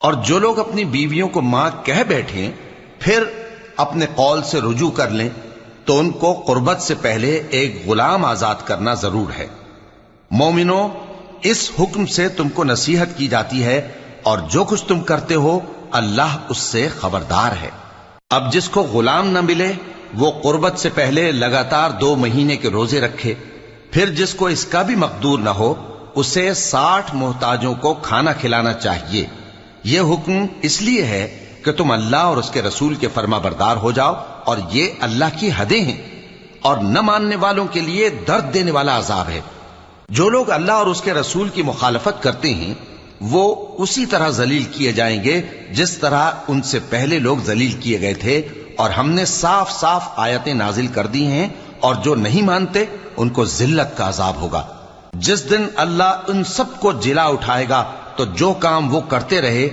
اور جو لوگ اپنی بیویوں کو ماں کہہ بیٹھیں پھر اپنے قول سے رجوع کر لیں تو ان کو قربت سے پہلے ایک غلام آزاد کرنا ضرور ہے۔ مومنو، اس حکم سے تم کو نصیحت کی جاتی ہے اور جو کچھ تم کرتے ہو اللہ اس سے خبردار ہے۔ اب جس کو غلام نہ ملے وہ قربت سے پہلے لگاتار 2 مہینے کے روزے رکھے، پھر جس کو اس کا بھی مقدور نہ ہو اسے 60 محتاجوں کو کھانا کھلانا چاہیے۔ یہ حکم اس لیے ہے کہ تم اللہ اور اس کے رسول کے فرما بردار ہو جاؤ، اور یہ اللہ کی حدیں ہیں، اور نہ ماننے والوں کے لیے درد دینے والا عذاب ہے۔ جو لوگ اللہ اور اس کے رسول کی مخالفت کرتے ہیں وہ اسی طرح ذلیل کیے جائیں گے جس طرح ان سے پہلے لوگ ذلیل کیے گئے تھے، اور ہم نے صاف صاف آیتیں نازل کر دی ہیں، اور جو نہیں مانتے ان کو ذلت کا عذاب ہوگا۔ جس دن اللہ ان سب کو جلا اٹھائے گا تو جو کام وہ کرتے رہے